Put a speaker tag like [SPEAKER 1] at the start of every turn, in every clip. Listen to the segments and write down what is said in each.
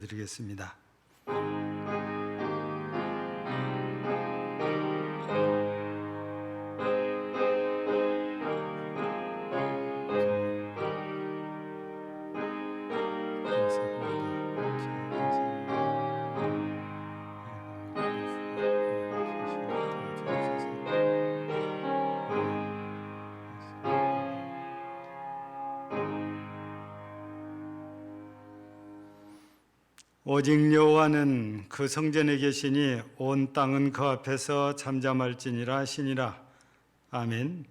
[SPEAKER 1] 드리겠습니다. 오직 여호와는 그 성전에 계시니 온 땅은 그 앞에서 잠잠할지니라 하시니라. 아멘.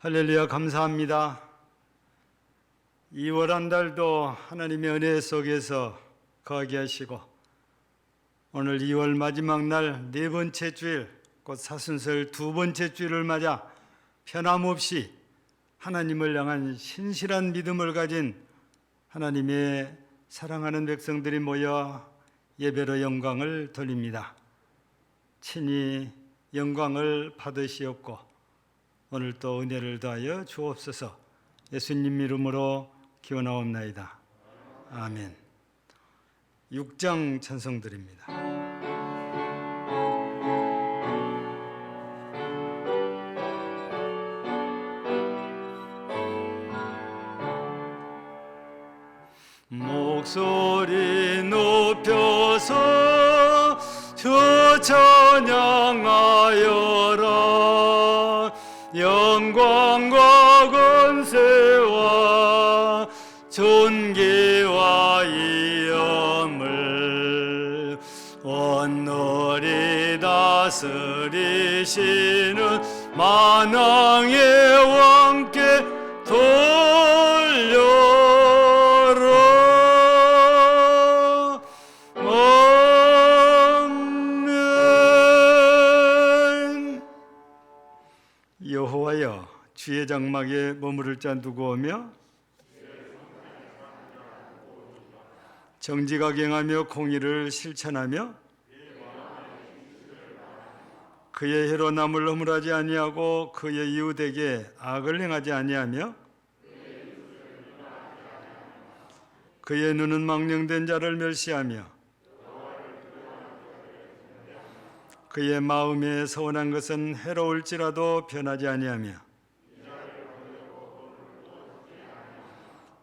[SPEAKER 1] 할렐루야. 감사합니다. 2월 한 달도 하나님의 은혜 속에서 거하게 하시고 오늘 2월 마지막 날 네 번째 주일, 곧 사순절 두 번째 주일을 맞아 변함없이 하나님을 향한 신실한 믿음을 가진 하나님의 사랑하는 백성들이 모여 예배로 영광을 돌립니다. 친히 영광을 받으시옵고 오늘 또 은혜를 더하여 주옵소서. 예수님 이름으로 기원하옵나이다. 아멘. 6장 찬송드립니다. 목소리 높여서 주 찬양하여라. 영광과 권세와 존귀와 위엄을 온누리 다스리시는 만왕의 왕께 돌려 여호와여, 주의 장막에 머무를 자 누구 오며 정직하게 행하며 공의를 실천하며 그의 해로 남을 허물하지 아니하고 그의 이웃에게 악을 행하지 아니하며 그의 눈은 망령된 자를 멸시하며 그의 마음에 서운한 것은 해로울지라도 변하지 아니하며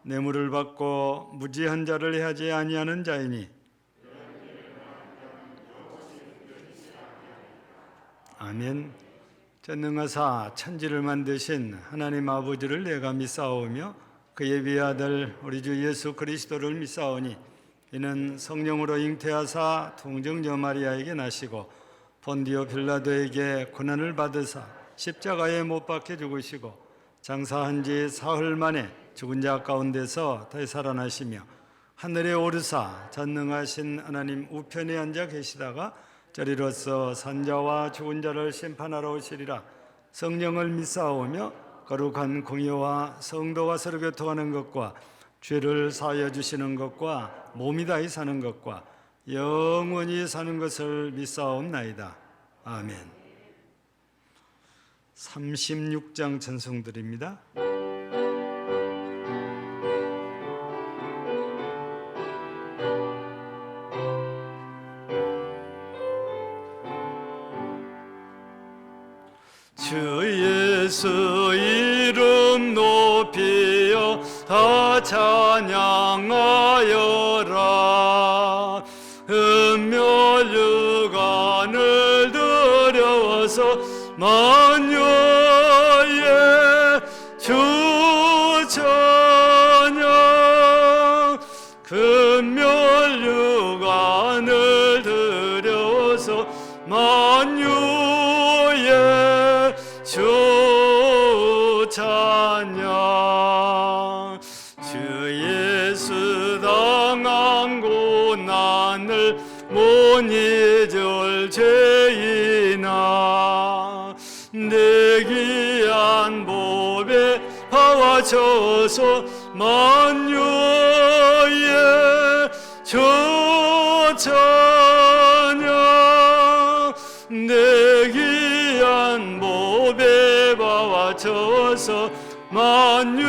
[SPEAKER 1] 뇌물을 받고 무지한 자를 해하지 아니하는 자이니 아멘. 전능하사 천지를 만드신 하나님 아버지를 내가 믿사오며 그의 위아들 우리 주 예수 그리스도를 믿사오니 이는 성령으로 잉태하사 동정녀 마리아에게 나시고 본디오 빌라도에게 고난을 받으사 십자가에 못 박혀 죽으시고 장사한 지 사흘 만에 죽은 자 가운데서 다시 살아나시며 하늘에 오르사 전능하신 하나님 우편에 앉아 계시다가 저리로서 산자와 죽은 자를 심판하러 오시리라. 성령을 믿사오며 거룩한 공의와 성도가 서로 교통하는 것과 죄를 사하여 주시는 것과 몸이 다히 사는 것과 영원히 사는 것을 믿사옵나이다. 아멘. 36장 찬송드립니다. 주 예수 이름 높이어 다 찬양하여라. 은멸유관을 들여서 만유의 주 찬양. 금멸유관을 들여서 만유의 주 찬양. 주 예수 당한 고난을 못 잊을 죄인아 내 귀한 보배 파와쳐서 만유의 주 찬양. 내 귀한 보배 파와쳐서 만유의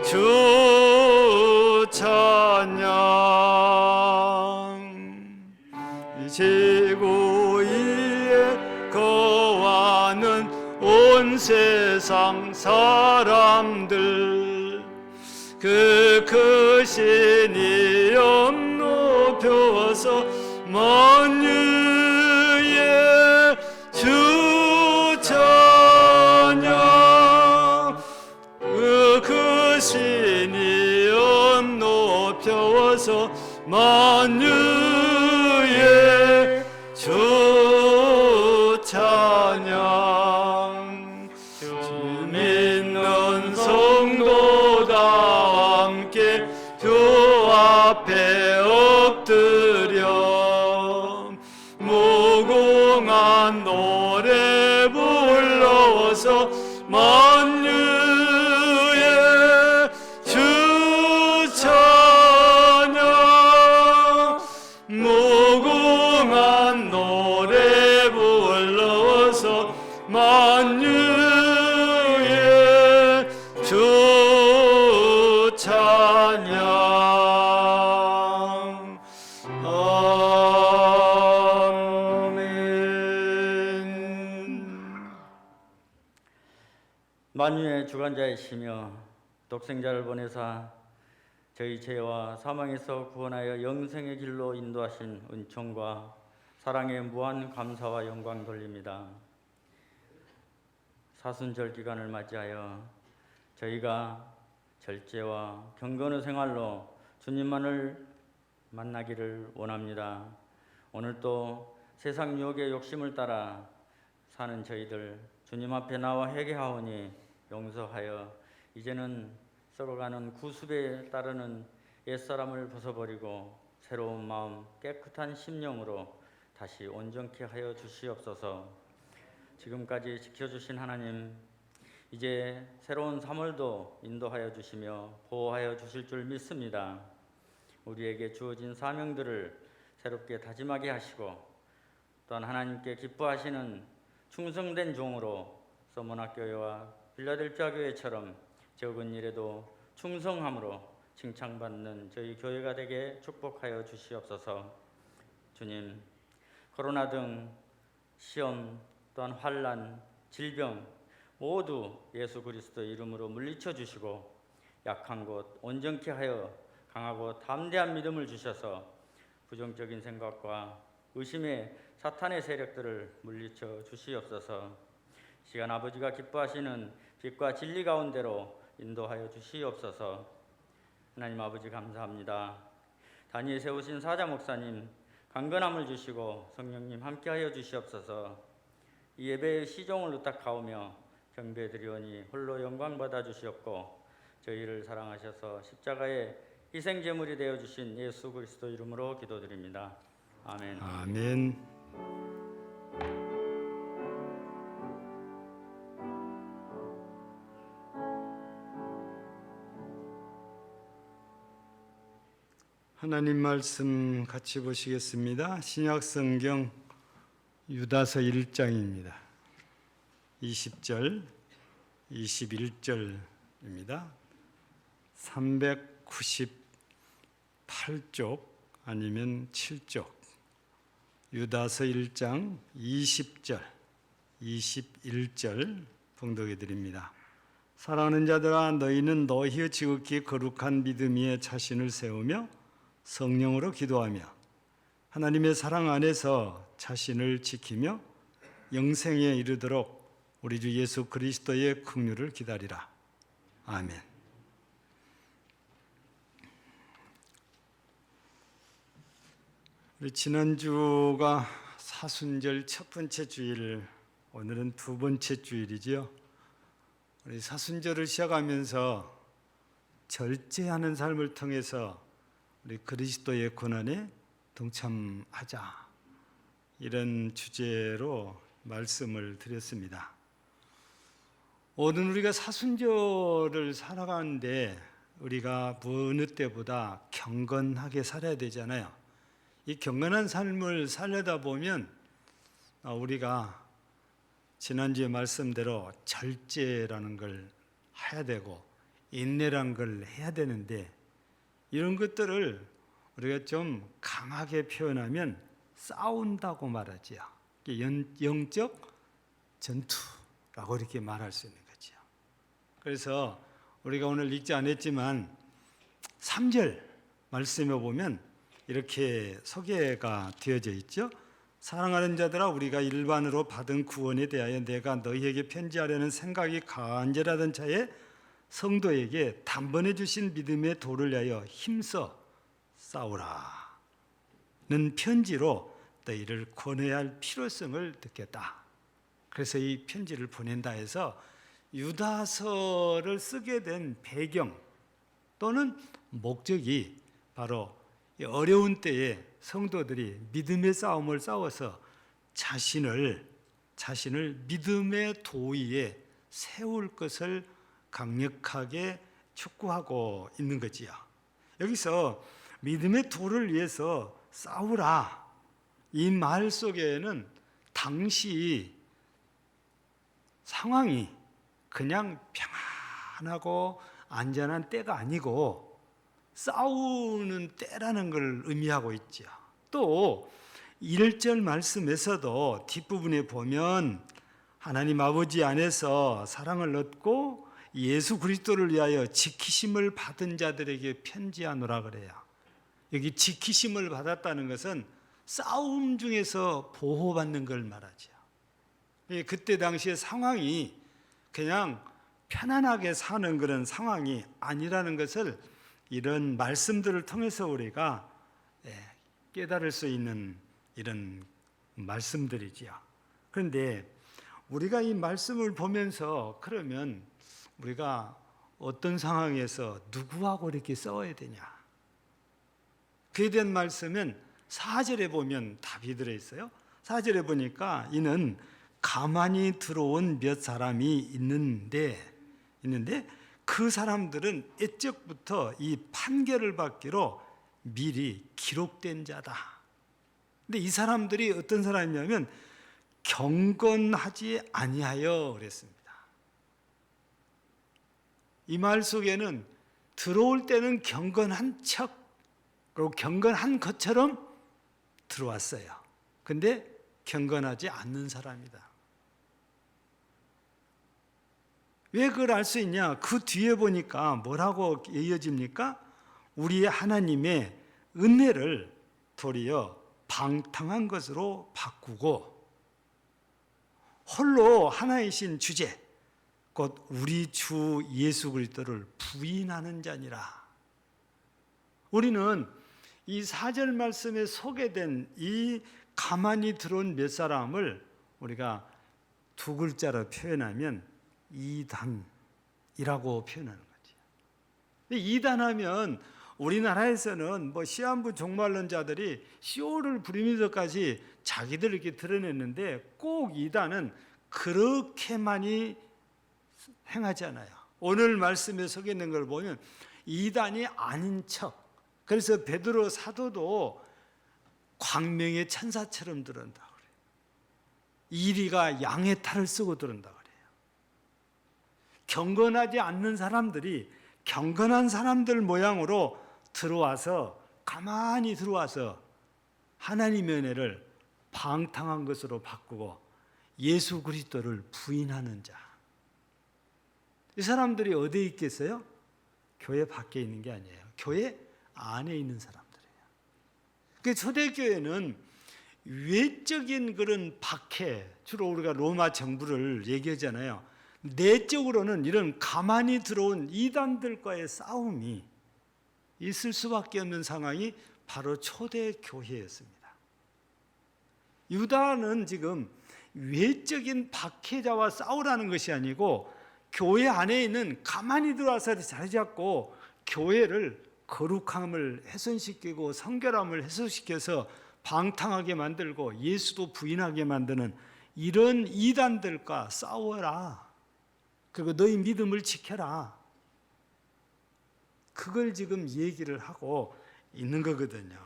[SPEAKER 1] 주 찬양. 이 지구 위에 거하는 온 세상 사람들 그 크신 이름 높여서 만유의 주 찬양 그 크신 이름 높여서 만유의 주 찬양 주 믿는 성도 다 함께 주 앞에 엎드려 무궁한 노래 불러서 만유의 주 찬양 무궁한 노래 불러서 만유의 주 찬양
[SPEAKER 2] 만유의 주관자이시며 독생자를 보내사 저희 죄와 사망에서 구원하여 영생의 길로 인도하신 은총과 사랑에 무한 감사와 영광 돌립니다. 사순절 기간을 맞이하여 저희가 절제와 경건의 생활로 주님만을 만나기를 원합니다. 오늘도 세상 유혹의 욕심을 따라 사는 저희들 주님 앞에 나와 회개하오니 용서하여 이제는 썩어가는 구습에 따르는 옛사람을 벗어버리고 새로운 마음 깨끗한 심령으로 다시 온전케 하여 주시옵소서. 지금까지 지켜주신 하나님, 이제 새로운 3월도 인도하여 주시며 보호하여 주실 줄 믿습니다. 우리에게 주어진 사명들을 새롭게 다짐하게 하시고 또한 하나님께 기뻐하시는 충성된 종으로 서문학교회와 빌라델피아 교회처럼 적은 일에도 충성함으로 칭찬받는 저희 교회가 되게 축복하여 주시옵소서. 주님, 코로나 등 시험 또한 환난, 질병 모두 예수 그리스도 이름으로 물리쳐 주시고 약한 곳 온전케 하여 강하고 담대한 믿음을 주셔서 부정적인 생각과 의심의 사탄의 세력들을 물리쳐 주시옵소서. 시간 아버지가 기뻐하시는 빛과 진리 가운데로 인도하여 주시옵소서. 하나님 아버지 감사합니다. 단위에 세우신 사자 목사님 강건함을 주시고 성령님 함께하여 주시옵소서. 이 예배의 시종을 의탁하오며 경배드리오니 홀로 영광 받아 주시옵고 저희를 사랑하셔서 십자가의 희생 제물이 되어 주신 예수 그리스도 이름으로 기도드립니다. 아멘.
[SPEAKER 1] 아멘. 하나님 말씀 같이 보시겠습니다. 신약 성경 유다서 1장입니다. 20절, 21절입니다. 398쪽 아니면 7쪽. 유다서 1장 20절, 21절 봉독해 드립니다. 사랑하는 자들아, 너희는 너희의 지극히 거룩한 믿음 위에 자신을 세우며 성령으로 기도하며 하나님의 사랑 안에서 자신을 지키며 영생에 이르도록 우리 주 예수 그리스도의 긍휼을 기다리라. 아멘. 우리 지난주가 사순절 첫 번째 주일, 오늘은 두 번째 주일이지요. 우리 사순절을 시작하면서 절제하는 삶을 통해서 우리 그리스도의 고난에 동참하자, 이런 주제로 말씀을 드렸습니다. 오늘 우리가 사순절을 살아가는데 우리가 어느 때보다 경건하게 살아야 되잖아요. 이 경건한 삶을 살려다 보면 우리가 지난주에 말씀대로 절제라는 걸 해야 되고 인내라는 걸 해야 되는데, 이런 것들을 우리가 좀 강하게 표현하면 싸운다고 말하지요. 영적 전투라고 이렇게 말할 수 있는 거죠. 그래서 우리가 오늘 읽지 않았지만 3절 말씀에 보면 이렇게 소개가 되어져 있죠. 사랑하는 자들아, 우리가 일반으로 받은 구원에 대하여 내가 너희에게 편지하려는 생각이 간절하던 차에 성도에게 단번에 주신 믿음의 도를 위하여 힘써 싸우라 는 편지로 너희를 권해야 할 필요성을 느꼈다. 그래서 이 편지를 보낸다 해서 유다서를 쓰게 된 배경 또는 목적이 바로 어려운 때에 성도들이 믿음의 싸움을 싸워서 자신을 믿음의 도위에 세울 것을 강력하게 촉구하고 있는 거지요. 여기서 믿음의 도를 위해서 싸우라, 이 말 속에는 당시 상황이 그냥 평안하고 안전한 때가 아니고 싸우는 때라는 걸 의미하고 있죠. 또 1절 말씀에서도 뒷부분에 보면 하나님 아버지 안에서 사랑을 얻고 예수 그리스도를 위하여 지키심을 받은 자들에게 편지하노라 그래요. 여기 지키심을 받았다는 것은 싸움 중에서 보호받는 걸 말하죠. 그때 당시의 상황이 그냥 편안하게 사는 그런 상황이 아니라는 것을 이런 말씀들을 통해서 우리가 깨달을 수 있는 이런 말씀들이지요. 그런데 우리가 이 말씀을 보면서 그러면 우리가 어떤 상황에서 누구하고 이렇게 싸워야 되냐? 그에 대한 말씀은 4절에 보면 답이 들어있어요. 4절에 보니까 이는 가만히 들어온 몇 사람이 있는데 그 사람들은 애적부터 이 판결을 받기로 미리 기록된 자다. 근데 이 사람들이 어떤 사람이냐면 경건하지 아니하여 그랬습니다. 이 말 속에는 들어올 때는 경건한 척 그리고 경건한 것처럼 들어왔어요. 근데 경건하지 않는 사람이다. 왜 그걸 알 수 있냐? 그 뒤에 보니까 뭐라고 이어집니까? 우리의 하나님의 은혜를 도리어 방탕한 것으로 바꾸고 홀로 하나이신 주제 곧 우리 주 예수 그리스도를 부인하는 자니라. 우리는 이 4절 말씀에 소개된 이 가만히 들어온 몇 사람을 우리가 두 글자로 표현하면 이단이라고 표현하는 거죠. 이단하면 우리나라에서는 시한부 종말론자들이 시오를 부리면서까지 자기들 이렇게 드러냈는데 꼭 이단은 그렇게 많이 행하지 않아요. 오늘 말씀에 서 있는 걸 보면 이단이 아닌 척. 그래서 베드로 사도도 광명의 천사처럼 들은다 그래요. 이리가 양의 탈을 쓰고 들은다 그래요. 경건하지 않는 사람들이 경건한 사람들 모양으로 들어와서 가만히 들어와서 하나님의 은혜를 방탕한 것으로 바꾸고 예수 그리스도를 부인하는 자. 이 사람들이 어디에 있겠어요? 교회 밖에 있는 게 아니에요. 교회 안에 있는 사람들이에요. 그 초대교회는 외적인 그런 박해, 주로 우리가 로마 정부를 얘기하잖아요. 내적으로는 이런 가만히 들어온 이단들과의 싸움이 있을 수밖에 없는 상황이 바로 초대교회였습니다. 유다는 지금 외적인 박해자와 싸우라는 것이 아니고 교회 안에 있는 가만히 들어와서 자리 잡고 교회를 거룩함을 훼손시키고 성결함을 해소시켜서 방탕하게 만들고 예수도 부인하게 만드는 이런 이단들과 싸워라. 그리고 너희 믿음을 지켜라. 그걸 지금 얘기를 하고 있는 거거든요.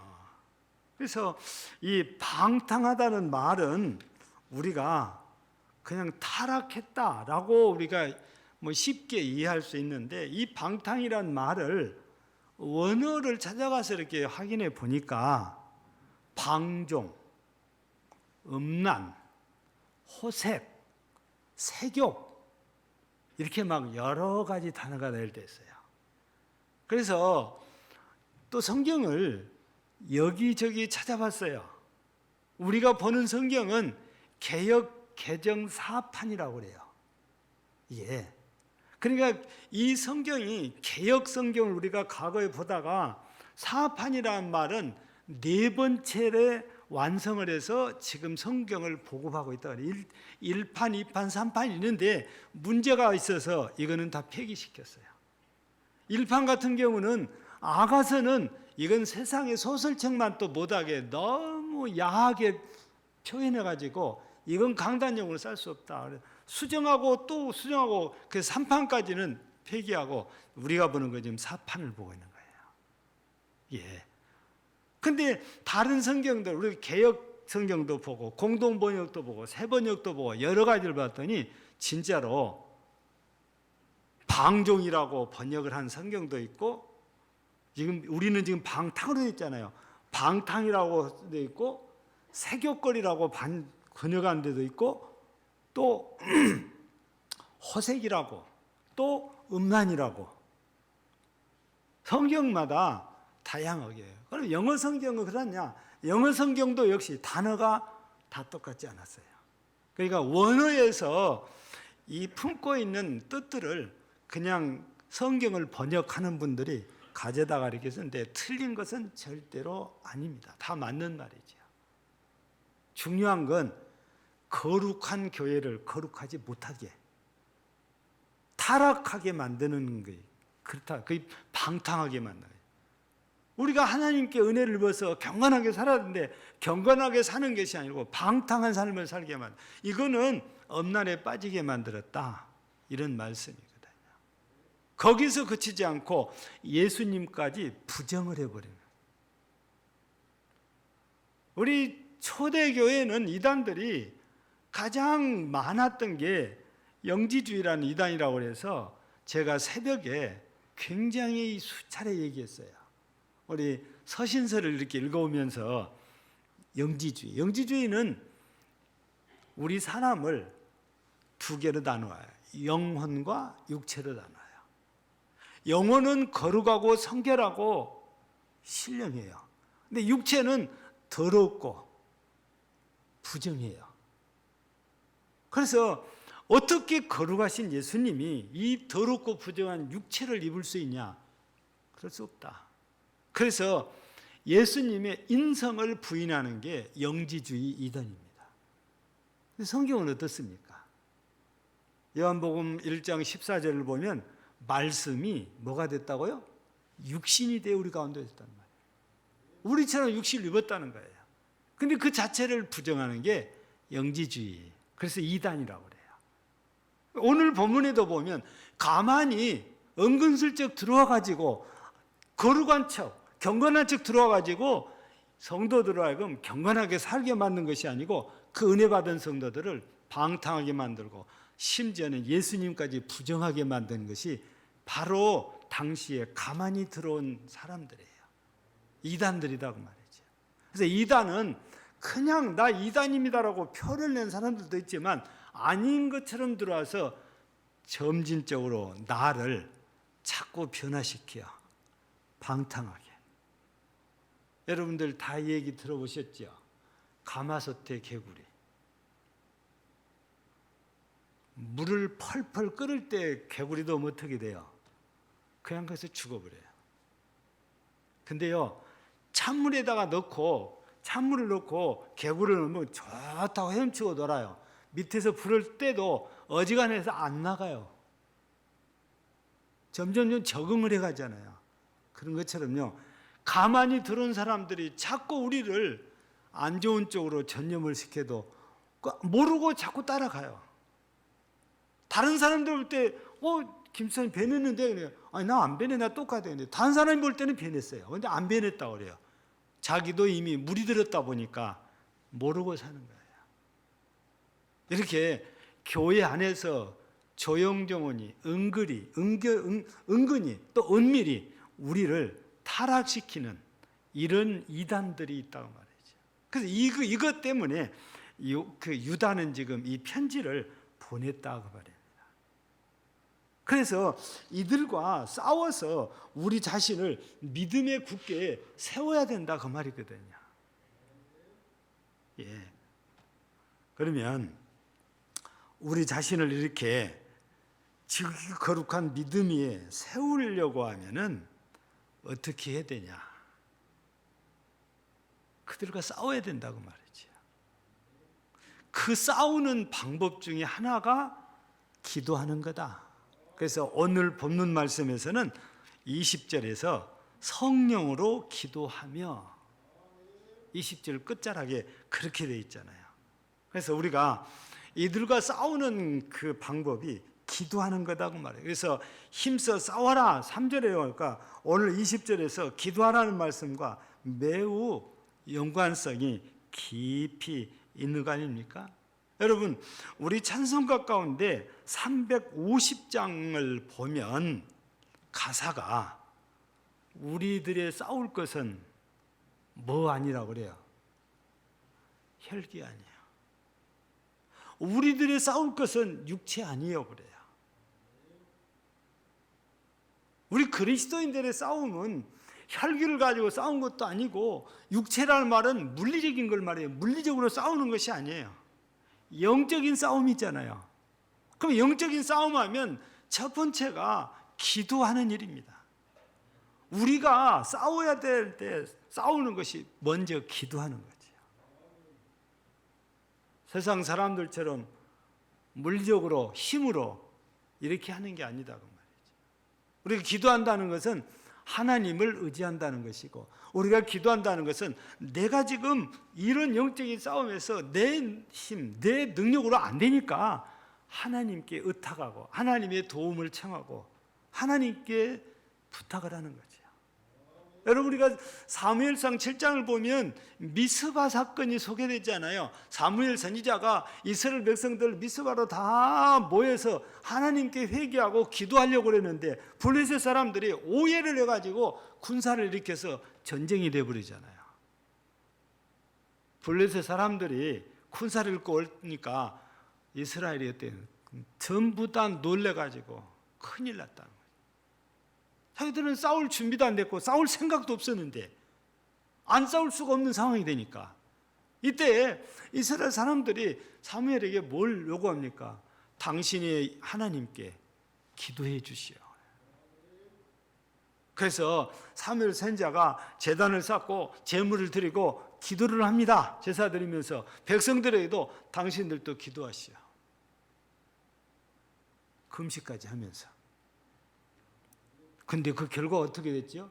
[SPEAKER 1] 그래서 이 방탕하다는 말은 우리가 그냥 타락했다라고 우리가 쉽게 이해할 수 있는데 이 방탕이란 말을 원어를 찾아가서 이렇게 확인해 보니까 방종, 음란, 호색, 세욕 이렇게 막 여러 가지 단어가 될 때 있어요. 그래서 또 성경을 여기저기 찾아봤어요. 우리가 보는 성경은 개역 개정 사판이라고 그래요. 예. 그러니까 이 성경이 개역 성경을 우리가 과거에 보다가 사판이라는 말은 네 번째에 완성을 해서 지금 성경을 보급하고 있다. 1판, 2판, 3판 있는데 문제가 있어서 이거는 다 폐기시켰어요. 1판 같은 경우는 아가서는 이건 세상의 소설책만 또 못하게 너무 야하게 표현해가지고 이건 강단용으로 쌀 수 없다. 수정하고 또 수정하고 그 3판까지는 폐기하고 우리가 보는 거 지금 4판을 보고 있는 거예요. 예. 근데 다른 성경들 우리 개역 성경도 보고 공동 번역도 보고 새 번역도 보고 여러 가지를 봤더니 진짜로 방종이라고 번역을 한 성경도 있고 지금 우리는 지금 방탕으로 되어 있잖아요. 방탕이라고 되어 있고 세교거리라고 번역한 데도 있고 또 호색이라고 또 음란이라고 성경마다 다양하게 해요. 그럼 영어 성경은 그러냐? 영어 성경도 역시 단어가 다 똑같지 않았어요. 그러니까 원어에서 이 품고 있는 뜻들을 그냥 성경을 번역하는 분들이 가져다가 이렇게 쓰는데 틀린 것은 절대로 아닙니다. 다 맞는 말이죠. 중요한 건 거룩한 교회를 거룩하지 못하게 타락하게 만드는 거예요. 그렇다. 거의 방탕하게 만드는 거예요. 우리가 하나님께 은혜를 입어서 경건하게 살아야 되는데 경건하게 사는 것이 아니고 방탕한 삶을 살게 만들. 이거는 엄난에 빠지게 만들었다. 이런 말씀이거든요. 거기서 그치지 않고 예수님까지 부정을 해버리는. 우리 초대교회는 이단들이 가장 많았던 게 영지주의라는 이단이라고 해서 제가 새벽에 굉장히 수차례 얘기했어요. 우리 서신서를 이렇게 읽어오면서 영지주의는 우리 사람을 두 개로 나누어요. 영혼과 육체로 나눠요. 영혼은 거룩하고 성결하고 신령해요. 근데 육체는 더럽고 부정해요. 그래서 어떻게 거룩하신 예수님이 이 더럽고 부정한 육체를 입을 수 있냐? 그럴 수 없다. 그래서 예수님의 인성을 부인하는 게 영지주의 이단입니다. 성경은 어떻습니까? 요한복음 1장 14절을 보면 말씀이 뭐가 됐다고요? 육신이 되어 우리 가운데 있다는 말이에요. 우리처럼 육신을 입었다는 거예요. 근데 그 자체를 부정하는 게 영지주의. 그래서 이단이라고 그래요. 오늘 본문에도 보면 가만히 은근슬쩍 들어와 가지고 거룩한 척, 경건한 척 들어와 가지고 성도들을 하여금 경건하게 살게 만든 것이 아니고 그 은혜 받은 성도들을 방탕하게 만들고 심지어는 예수님까지 부정하게 만든 것이 바로 당시에 가만히 들어온 사람들이에요. 이단들이라고 말이죠. 그래서 이단은 그냥 나 이단입니다라고 표를 낸 사람들도 있지만 아닌 것처럼 들어와서 점진적으로 나를 자꾸 변화시켜 방탕하게. 여러분들 다 얘기 들어보셨죠? 가마솥의 개구리. 물을 펄펄 끓을 때 개구리도 어떻게 돼요? 그냥 가서 죽어버려요. 근데요, 찬물에다가 넣고 찬물을 넣고 개구리를 넣으면 좋다고 헤엄치고 놀아요. 밑에서 불을 때도 어지간해서 안 나가요. 점점 적응을 해가잖아요. 그런 것처럼요, 가만히 들어온 사람들이 자꾸 우리를 안 좋은 쪽으로 전념을 시켜도 모르고 자꾸 따라가요. 다른 사람들 볼 때 김수환이 변했는데 그래요. 아니 나 안 변해, 나 똑같아. 근데 다른 사람이 볼 때는 변했어요. 근데 안 변했다고 그래요. 자기도 이미 물이 들었다 보니까 모르고 사는 거예요. 이렇게 교회 안에서 조용조용히 은근히 또 은밀히 우리를 타락시키는 이런 이단들이 있다고 말이죠. 그래서 이것 때문에 그 유다는 지금 이 편지를 보냈다고 말입니다. 그래서 이들과 싸워서 우리 자신을 믿음에 굳게 세워야 된다 그 말이거든요. 예. 그러면 우리 자신을 이렇게 지극히 거룩한 믿음 위에 세우려고 하면은 어떻게 해야 되냐? 그들과 싸워야 된다고 말이죠. 그 싸우는 방법 중에 하나가 기도하는 거다. 그래서 오늘 본문 말씀에서는 20절에서 성령으로 기도하며 20절 끝자락에 그렇게 되어 있잖아요. 그래서 우리가 이들과 싸우는 그 방법이 기도하는 거다고 말해요. 그래서 힘써 싸워라 3절에 보니까 오늘 20절에서 기도하라는 말씀과 매우 연관성이 깊이 있는 거 아닙니까? 여러분, 우리 찬송가 가운데 350장을 보면 가사가 우리들의 싸울 것은 뭐 아니라고 그래요? 혈기 아니에요. 우리들의 싸울 것은 육체 아니에요 그래요. 우리 그리스도인들의 싸움은 혈기를 가지고 싸운 것도 아니고 육체라는 말은 물리적인 걸 말해요. 물리적으로 싸우는 것이 아니에요. 영적인 싸움이잖아요. 그럼 영적인 싸움하면 첫 번째가 기도하는 일입니다. 우리가 싸워야 될 때 싸우는 것이 먼저 기도하는 거죠. 세상 사람들처럼 물리적으로 힘으로 이렇게 하는 게 아니다고 말이죠. 우리가 기도한다는 것은 하나님을 의지한다는 것이고, 우리가 기도한다는 것은 내가 지금 이런 영적인 싸움에서 내 힘, 내 능력으로 안 되니까 하나님께 의탁하고 하나님의 도움을 청하고 하나님께 부탁을 하는 거죠. 여러분, 우리가 사무엘상 7장을 보면 미스바 사건이 소개되잖아요. 사무엘 선지자가 이스라엘 백성들 미스바로 다 모여서 하나님께 회개하고 기도하려고 그랬는데 블레셋 사람들이 오해를 해가지고 군사를 일으켜서 전쟁이 돼버리잖아요. 블레셋 사람들이 군사를 일고 오니까 이스라엘이 어때요? 전부 다 놀래가지고 큰일 났다는 거예요. 자기들은 싸울 준비도 안 됐고 싸울 생각도 없었는데 안 싸울 수가 없는 상황이 되니까 이때 이스라엘 사람들이 사무엘에게 뭘 요구합니까? 당신이 하나님께 기도해 주시오. 그래서 사무엘 선지자가 제단을 쌓고 제물을 드리고 기도를 합니다. 제사 드리면서 백성들에게도 당신들도 기도하시오. 금식까지 하면서. 근데 그 결과가 어떻게 됐죠?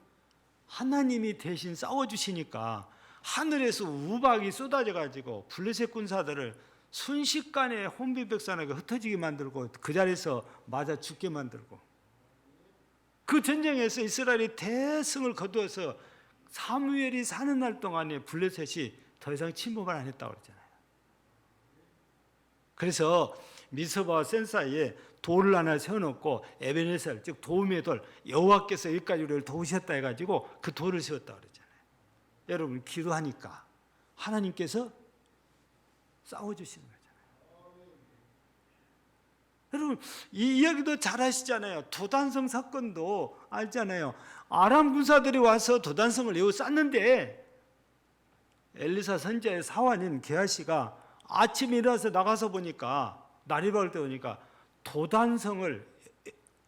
[SPEAKER 1] 하나님이 대신 싸워주시니까 하늘에서 우박이 쏟아져 가지고 블레셋 군사들을 순식간에 혼비백산하게 흩어지게 만들고 그 자리에서 맞아 죽게 만들고, 그 전쟁에서 이스라엘이 대승을 거두어서 사무엘이 사는 날 동안에 블레셋이 더 이상 침범을 안 했다고 그랬잖아요. 그래서 미스바와 센 사이에 돌을 하나 세워놓고 에베네셀, 즉 도움의 돌, 여호와께서 여기까지 우리를 도우셨다 해가지고 그 돌을 세웠다 그랬잖아요. 여러분, 기도하니까 하나님께서 싸워주시는 거잖아요. 여러분, 이 이야기도 잘 아시잖아요. 도단성 사건도 알잖아요. 아람 군사들이 와서 도단성을 에워쌌는데 엘리사 선지자의 사환인 게하시가 아침에 일어나서 나가서 보니까, 날이 밝을 때 보니까 도단성을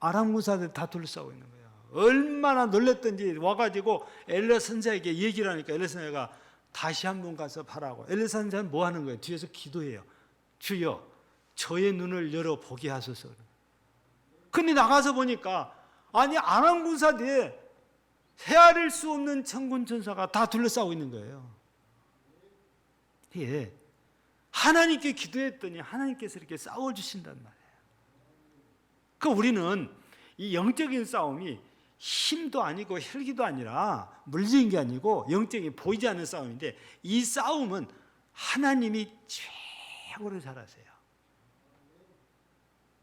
[SPEAKER 1] 아람 군사들이 다 둘러싸고 있는 거예요. 얼마나 놀랬던지 와가지고 엘리사 선지자에게 얘기를 하니까 엘리사 선지자가 다시 한번 가서 봐라고. 엘리사 선지자는 뭐 하는 거예요? 뒤에서 기도해요. 주여, 저의 눈을 열어 보게 하소서. 근데 나가서 보니까 아니 아람 군사들이 헤아릴 수 없는 천군 천사가 다 둘러싸고 있는 거예요. 예. 하나님께 기도했더니 하나님께서 이렇게 싸워주신단 말이에요. 그러니까 우리는 이 영적인 싸움이 힘도 아니고 혈기도 아니라 물리적인 게 아니고 영적인 보이지 않는 싸움인데, 이 싸움은 하나님이 최고로 잘하세요.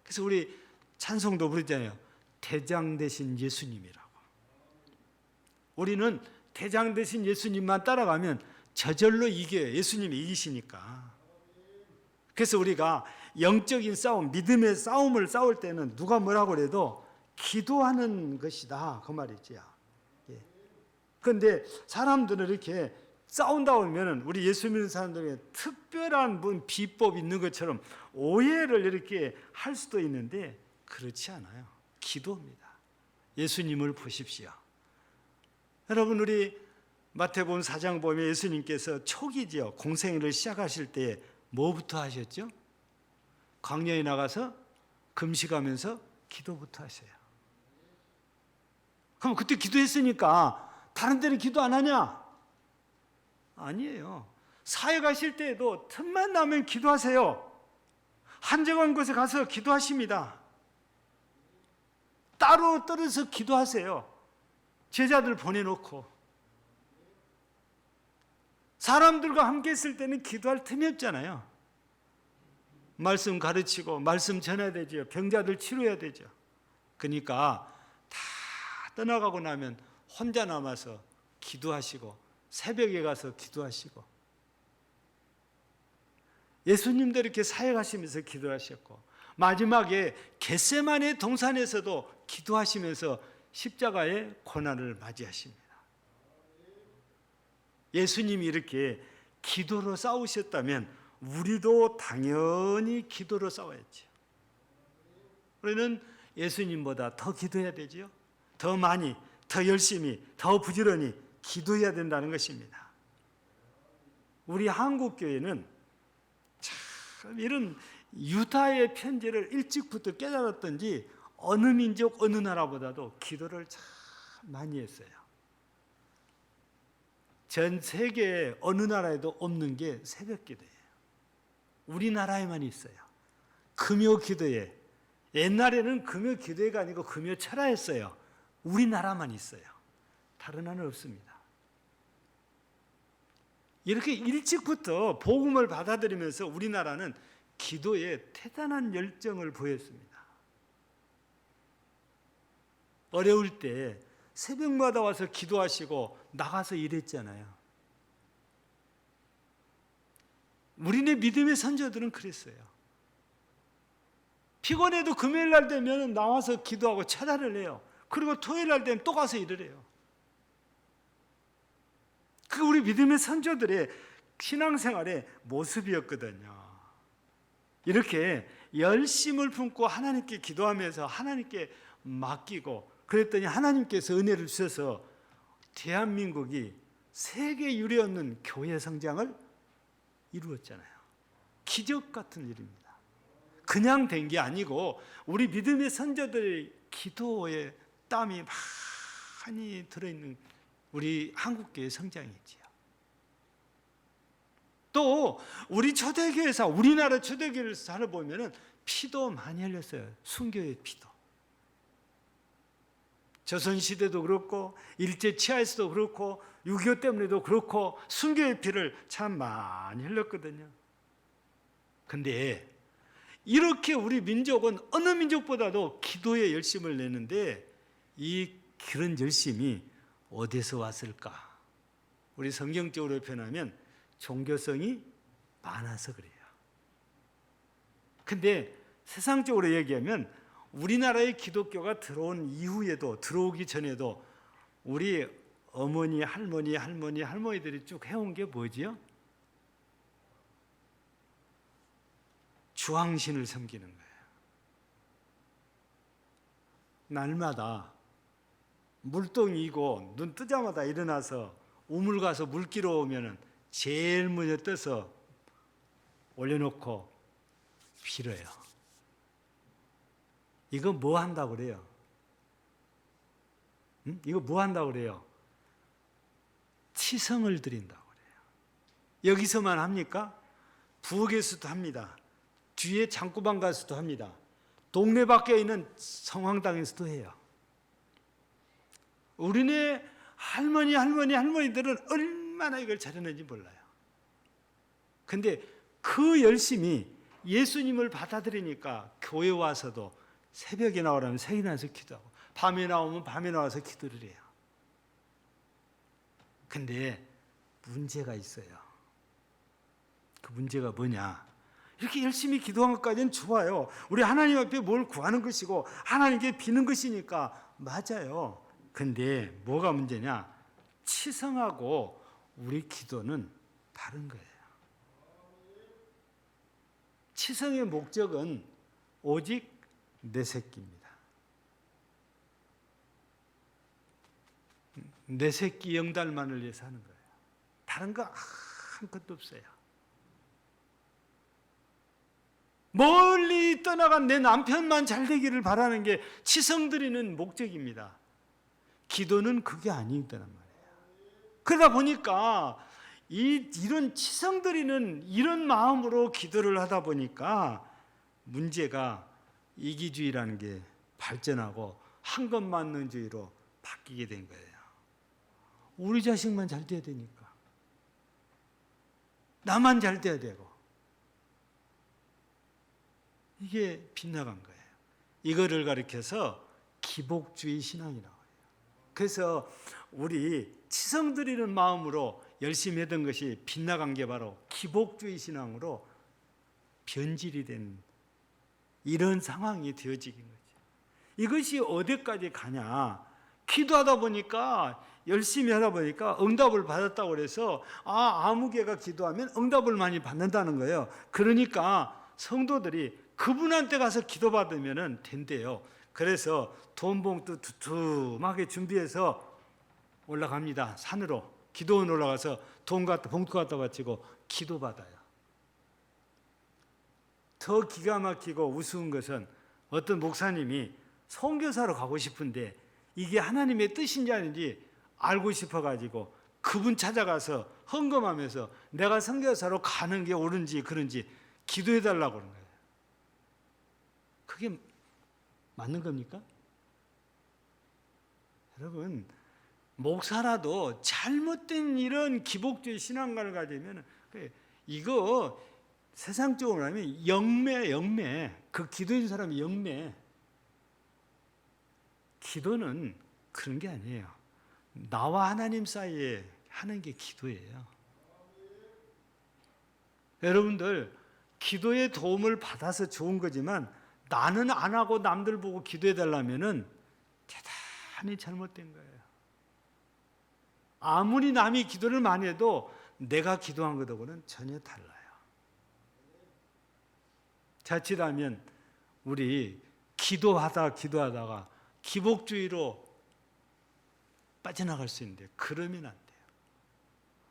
[SPEAKER 1] 그래서 우리 찬송도 부르잖아요. 대장 되신 예수님이라고. 우리는 대장 되신 예수님만 따라가면 저절로 이겨요. 예수님이 이기시니까. 그래서 우리가 영적인 싸움, 믿음의 싸움을 싸울 때는 누가 뭐라고 그래도 기도하는 것이다, 그 말이지요. 그런데 사람들은 이렇게 싸운다 보면 우리 예수 믿는 사람들에게 특별한 비법이 있는 것처럼 오해를 이렇게 할 수도 있는데 그렇지 않아요. 기도입니다. 예수님을 보십시오. 여러분, 우리 마태복음 4장 보면 예수님께서 초기지요, 공생애를 시작하실 때 뭐부터 하셨죠? 광야에 나가서 금식하면서 기도부터 하세요. 그럼 그때 기도했으니까 다른 데는 기도 안 하냐? 아니에요. 사회 가실 때에도 틈만 나면 기도하세요. 한적한 곳에 가서 기도하십니다. 따로 떨어서 기도하세요. 제자들 보내놓고. 사람들과 함께 있을 때는 기도할 틈이 없잖아요. 말씀 가르치고 말씀 전해야 되죠. 병자들 치료해야 되죠. 그러니까 다 떠나가고 나면 혼자 남아서 기도하시고 새벽에 가서 기도하시고, 예수님도 이렇게 사역하시면서 기도하셨고, 마지막에 겟세마네 동산에서도 기도하시면서 십자가의 고난을 맞이하십니다. 예수님이 이렇게 기도로 싸우셨다면 우리도 당연히 기도로 싸워야죠. 우리는 예수님보다 더 기도해야 되죠. 더 많이, 더 열심히, 더 부지런히 기도해야 된다는 것입니다. 우리 한국교회는 참 이런 유다의 편지를 일찍부터 깨달았던지 어느 민족, 어느 나라보다도 기도를 참 많이 했어요. 전 세계 어느 나라에도 없는 게 새벽 기도예요. 우리나라에만 있어요. 금요 기도회. 옛날에는 금요 기도회가 아니고 금요 철야였어요. 우리나라만 있어요. 다른 나라는 없습니다. 이렇게 일찍부터 복음을 받아들이면서 우리나라는 기도에 대단한 열정을 보였습니다. 어려울 때 새벽마다 와서 기도하시고 나가서 일했잖아요. 우리네 믿음의 선조들은 그랬어요. 피곤해도 금요일 날 되면 나와서 기도하고 차단을 해요. 그리고 토요일 날 되면 또 가서 일을 해요. 그 우리 믿음의 선조들의 신앙생활의 모습이었거든요. 이렇게 열심을 품고 하나님께 기도하면서 하나님께 맡기고, 그랬더니 하나님께서 은혜를 주셔서 대한민국이 세계 유례 없는 교회 성장을 이루었잖아요. 기적 같은 일입니다. 그냥 된 게 아니고 우리 믿음의 선조들의 기도에 땀이 많이 들어있는 우리 한국교회 성장이지요. 또 우리 초대교회사, 우리나라 초대교회를 살아보면 피도 많이 흘렸어요. 순교의 피도. 조선시대도 그렇고 일제 치하에서도 그렇고 6.25 때문에도 그렇고 순교의 피를 참 많이 흘렸거든요. 근데 이렇게 우리 민족은 어느 민족보다도 기도에 열심을 내는데 이 그런 열심이 어디서 왔을까? 우리 성경적으로 표현하면 종교성이 많아서 그래요. 근데 세상적으로 얘기하면 우리나라의 기독교가 들어온 이후에도, 들어오기 전에도 우리 어머니, 할머니들이 쭉 해온 게 뭐지요? 주황신을 섬기는 거예요. 날마다 물동이고 눈 뜨자마자 일어나서 우물 가서 물 끼러 오면은 제일 먼저 떠서 올려놓고 빌어요. 이거 뭐 한다고 그래요? 이거 뭐 한다고 그래요? 치성을 드린다고 그래요. 여기서만 합니까? 부엌에서도 합니다. 뒤에 장구방 가서도 합니다. 동네 밖에 있는 성황당에서도 해요. 우리네 할머니들은 얼마나 이걸 잘했는지 몰라요. 근데 그 열심히 예수님을 받아들이니까 교회 와서도 새벽에 나오라면 새벽에 나와서 기도하고, 밤에 나오면 밤에 나와서 기도를 해요. 근데 문제가 있어요. 그 문제가 뭐냐? 이렇게 열심히 기도한 것까지는 좋아요. 우리 하나님 앞에 뭘 구하는 것이고 하나님께 비는 것이니까 맞아요. 근데 뭐가 문제냐? 치성하고 우리 기도는 다른 거예요. 치성의 목적은 오직 내 새끼입니다. 내 새끼 영달만을 위해서 하는 거예요. 다른 거 아무것도 없어요. 멀리 떠나간 내 남편만 잘 되기를 바라는 게 치성드리는 목적입니다. 기도는 그게 아니더란 말이에요. 그러다 보니까 이런 치성드리는 이런 마음으로 기도를 하다 보니까 문제가 이기주의라는 게 발전하고 한 것 맞는 주의로 바뀌게 된 거예요. 우리 자식만 잘 돼야 되니까. 나만 잘 돼야 되고. 이게 빗나간 거예요. 이거를 가리켜서 기복주의 신앙이라고 해요. 그래서 우리 치성드리는 마음으로 열심히 했던 것이 빗나간 게 바로 기복주의 신앙으로 변질이 된 이런 상황이 되어지긴 거죠. 이것이 어디까지 가냐? 기도하다 보니까 열심히 하다 보니까 응답을 받았다고 그래서 아무개가 기도하면 응답을 많이 받는다는 거예요. 그러니까 성도들이 그분한테 가서 기도받으면 된대요. 그래서 돈 봉투 두툼하게 준비해서 올라갑니다. 산으로 기도원 올라가서 봉투 갖다 바치고 기도받아요. 더 기가 막히고 우스운 것은 어떤 목사님이 선교사로 가고 싶은데 이게 하나님의 뜻인지 아닌지 알고 싶어가지고 그분 찾아가서 헌금하면서 내가 선교사로 가는 게 옳은지 그런지 기도해달라고 그러는 거예요. 그게 맞는 겁니까? 여러분, 목사라도 잘못된 이런 기복주의 신앙관을 가지면 이거 세상적으로 하면 영매. 그 기도해준 사람이 영매. 기도는 그런 게 아니에요. 나와 하나님 사이에 하는 게 기도예요. 여러분들 기도의 도움을 받아서 좋은 거지만 나는 안 하고 남들 보고 기도해 달라면은 대단히 잘못된 거예요. 아무리 남이 기도를 많이 해도 내가 기도한 것하고는 전혀 달라요. 자칫하면 우리 기도하다가 기복주의로 빠져나갈 수 있는데 그러면 안 돼요.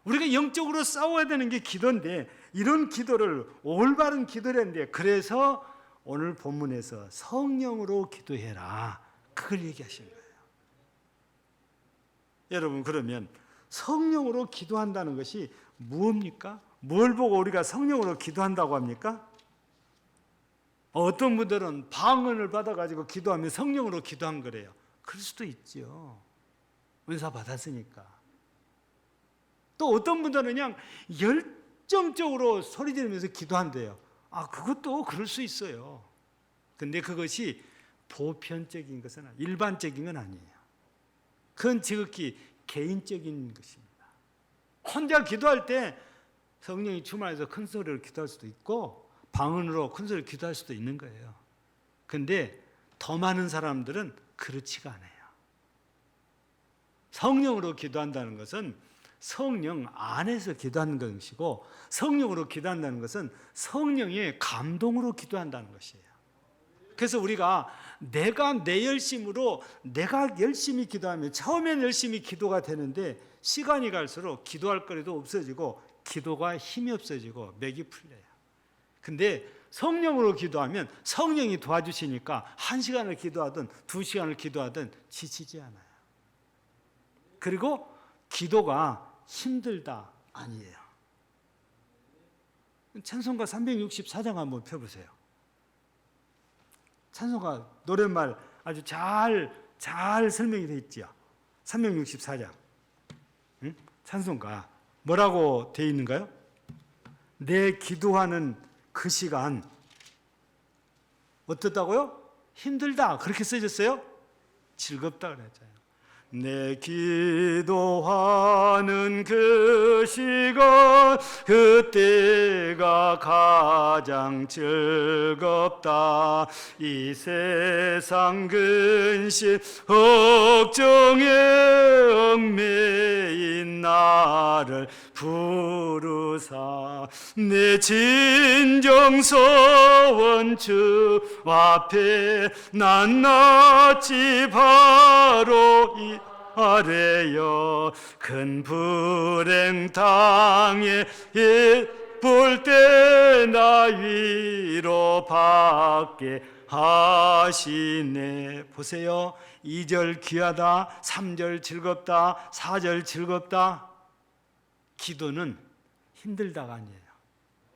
[SPEAKER 1] 우리가 영적으로 싸워야 되는 게 기도인데 이런 기도를 올바른 기도를 했는데 그래서 오늘 본문에서 성령으로 기도해라. 그걸 얘기하신 거예요. 여러분 그러면 성령으로 기도한다는 것이 무엇입니까? 뭘 보고 우리가 성령으로 기도한다고 합니까? 어떤 분들은 방언을 받아가지고 기도하면 성령으로 기도한 거래요. 그럴 수도 있죠. 은사 받았으니까. 또 어떤 분들은 그냥 열정적으로 소리 지르면서 기도한대요. 그것도 그럴 수 있어요. 근데 그것이 보편적인 것은 일반적인 건 아니에요. 그건 지극히 개인적인 것입니다. 혼자 기도할 때 성령이 충만해서 큰 소리로 기도할 수도 있고 방언으로 큰 소리로 기도할 수도 있는 거예요. 근데 더 많은 사람들은 그렇지가 않아요. 성령으로 기도한다는 것은 성령 안에서 기도하는 것이고 성령으로 기도한다는 것은 성령의 감동으로 기도한다는 것이에요. 그래서 우리가 내가 내 열심으로 내가 열심히 기도하면 처음엔 열심히 기도가 되는데 시간이 갈수록 기도할 거리도 없어지고 기도가 힘이 없어지고 맥이 풀려요. 근데 성령으로 기도하면 성령이 도와주시니까 1시간을 기도하든 2시간을 기도하든 지치지 않아요. 그리고 기도가 힘들다 아니에요. 찬송가 364장 한번 펴보세요. 찬송가 노랫말 아주 잘 설명이 되어 있죠. 364장. 찬송가 뭐라고 되어 있는가요? 내 기도하는 그 시간 어떻다고요? 힘들다 그렇게 써졌어요? 즐겁다 그랬잖아요. 내 기도하는 그 시간 그때가 가장 즐겁다. 이 세상 근심 걱정에 얽매인 나를 부르사 내 진정서원 주 앞에 낱낱이 바로 이 아래여 큰 불행 당해 볼 때 나 위로받게 하시네. 보세요. 2절 귀하다, 3절 즐겁다, 4절 즐겁다. 기도는 힘들다가 아니에요.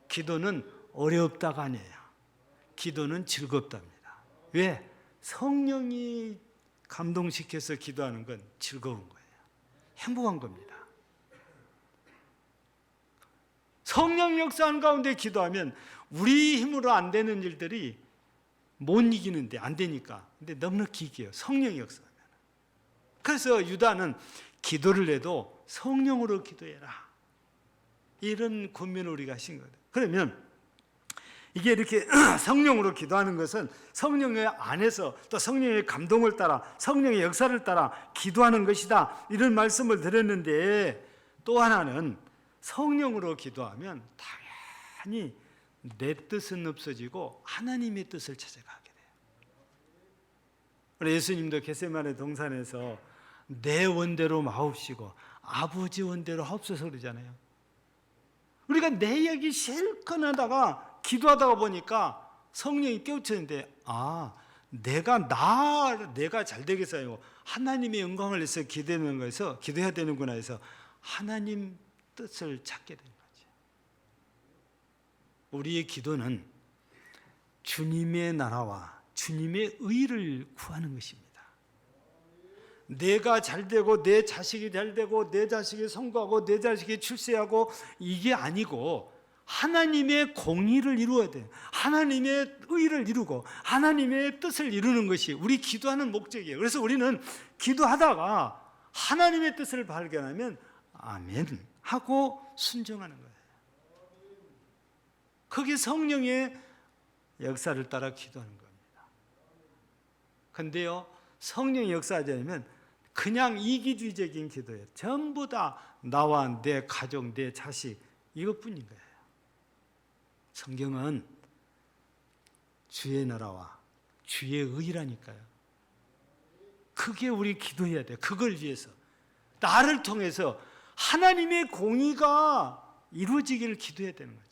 [SPEAKER 1] 기도는 어렵다가 아니에요. 기도는 즐겁답니다. 왜? 성령이 감동시켜서 기도하는 건 즐거운 거예요. 행복한 겁니다. 성령 역사하는 가운데 기도하면 우리 힘으로 안 되는 일들이 못 이기는데 안 되니까. 근데 넉넉히 이겨요. 성령이 역사하면. 그래서 유다는 기도를 해도 성령으로 기도해라. 이런 권면을 우리가 하신 거예요. 그러면 이게 이렇게 성령으로 기도하는 것은 성령의 안에서 또 성령의 감동을 따라 성령의 역사를 따라 기도하는 것이다. 이런 말씀을 드렸는데 또 하나는 성령으로 기도하면 당연히 내 뜻은 없어지고 하나님의 뜻을 찾아가게 돼요. 우리 예수님도 겟세마네 동산에서 내 원대로 마옵시고 아버지 원대로 하옵소서 그러잖아요. 우리가 내 얘기 실컷 하다가 기도하다가 보니까 성령이 깨우쳤는데 내가 잘 되겠어 하고 하나님의 영광을 위해서 기도하는 거에서 기도해야 되는구나 해서 하나님 뜻을 찾게 된 거죠. 우리의 기도는 주님의 나라와 주님의 의를 구하는 것입니다. 내가 잘 되고 내 자식이 잘 되고 내 자식이 성공하고 내 자식이 출세하고 이게 아니고 하나님의 공의를 이루어야 돼요. 하나님의 의를 이루고 하나님의 뜻을 이루는 것이 우리 기도하는 목적이에요. 그래서 우리는 기도하다가 하나님의 뜻을 발견하면 아멘 하고 순종하는 거예요. 그게 성령의 역사를 따라 기도하는 겁니다. 그런데요, 성령의 역사하지 않으면 그냥 이기주의적인 기도예요. 전부 다 나와 내 가족, 내 자식 이것뿐인 거예요. 성경은 주의 나라와 주의 의라니까요. 그게 우리 기도해야 돼요. 그걸 위해서 나를 통해서 하나님의 공의가 이루어지기를 기도해야 되는 거죠.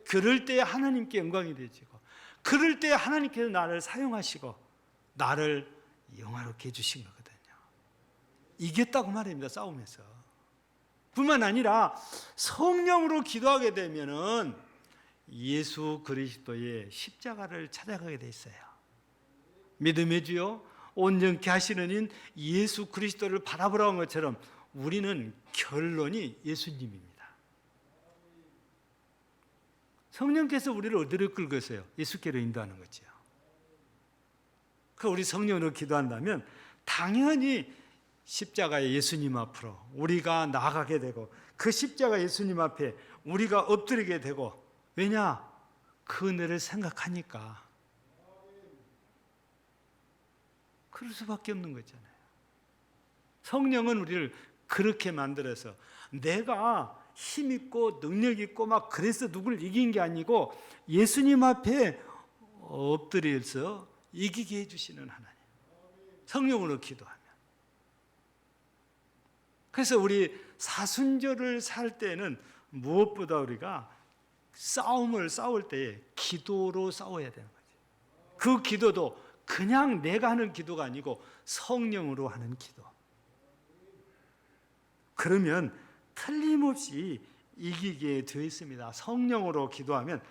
[SPEAKER 1] 그럴 때 하나님께 영광이 되지고 그럴 때 하나님께서 나를 사용하시고 나를 영화롭게 해주신 거거든요. 이겼다고 말합니다. 싸움에서. 뿐만 아니라 성령으로 기도하게 되면은 예수 그리스도의 십자가를 찾아가게 돼 있어요. 믿음의 주요 온전케 하시는 인 예수 그리스도를 바라보라는 것처럼 우리는 결론이 예수님입니다. 성령께서 우리를 어디로 끌고서요? 예수께로 인도하는 거죠. 그 우리 성령으로 기도한다면 당연히 십자가의 예수님 앞으로 우리가 나아가게 되고 그 십자가 예수님 앞에 우리가 엎드리게 되고 왜냐? 그 은혜를 생각하니까 그럴 수밖에 없는 거잖아요. 성령은 우리를 그렇게 만들어서 내가 힘있고 능력있고 막 그래서 누굴 이긴 게 아니고 예수님 앞에 엎드려서 이기게 해주시는 하나님. 성령으로 기도하면. 그래서 우리 사순절을 살 때는 무엇보다 우리가 싸움을 싸울 때에 기도로 싸워야 되는 거죠. 그 기도도 그냥 내가 하는 기도가 아니고 성령으로 하는 기도. 그러면 틀림없이 이기게 되어 있습니다. 성령으로 기도하면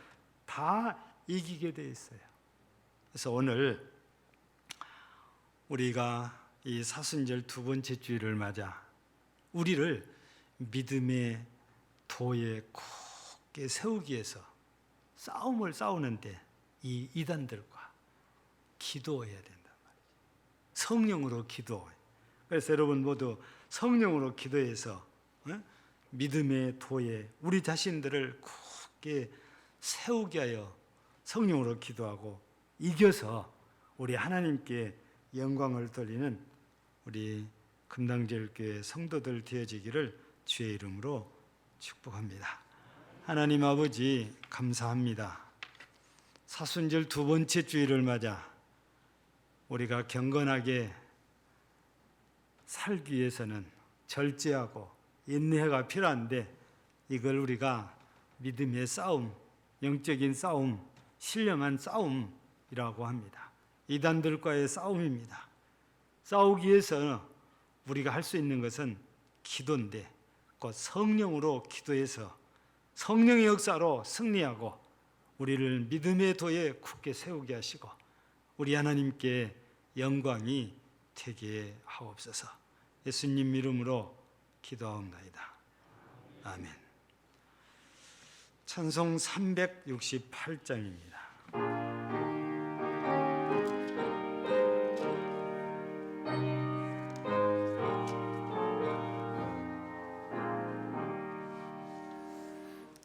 [SPEAKER 1] 다 이기게 되어 있어요. 그래서 오늘 우리가 이 사순절 두 번째 주일을 맞아 우리를 믿음의 도에 굳게 세우기 위해서 싸움을 싸우는데 이 이단들과 기도해야 된단 말이죠. 성령으로 기도해. 그래서 여러분 모두 성령으로 기도해서 믿음의 도에 우리 자신들을 굳게 세우게 하여 성령으로 기도하고 이겨서 우리 하나님께 영광을 돌리는 우리 금당제일교회 성도들 되어지기를 주의 이름으로 축복합니다. 하나님 아버지 감사합니다. 사순절 두 번째 주일을 맞아 우리가 경건하게 살기 위해서는 절제하고 인내가 필요한데 이걸 우리가 믿음의 싸움, 영적인 싸움, 신령한 싸움이라고 합니다. 이단들과의 싸움입니다. 싸우기 위해서 우리가 할 수 있는 것은 기도인데 곧 성령으로 기도해서 성령의 역사로 승리하고 우리를 믿음의 도에 굳게 세우게 하시고 우리 하나님께 영광이 되게 하옵소서. 예수님 이름으로 기도하옵나이다. 아멘. 찬송 368장입니다.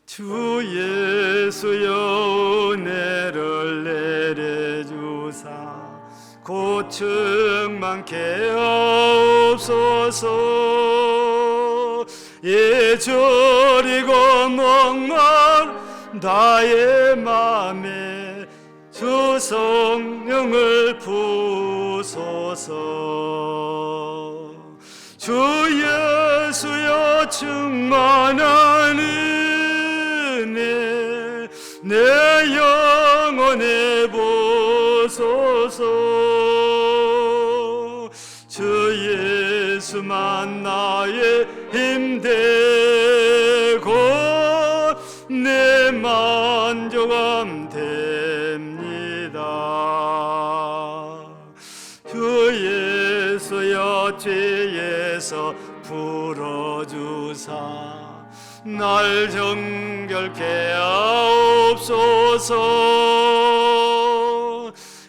[SPEAKER 1] 주 예수여 은혜를 내려주사 고충 많게 하옵소서. 예절이고 목마른 나의 맘에 주 성령을 부소서. 주 예수여 충만한 은혜 내 영혼에 보소서. 주 예수만 나의 힘되고 내 만족함 됩니다. 주 예수여 죄에서 풀어주사 날 정결케 하옵소서.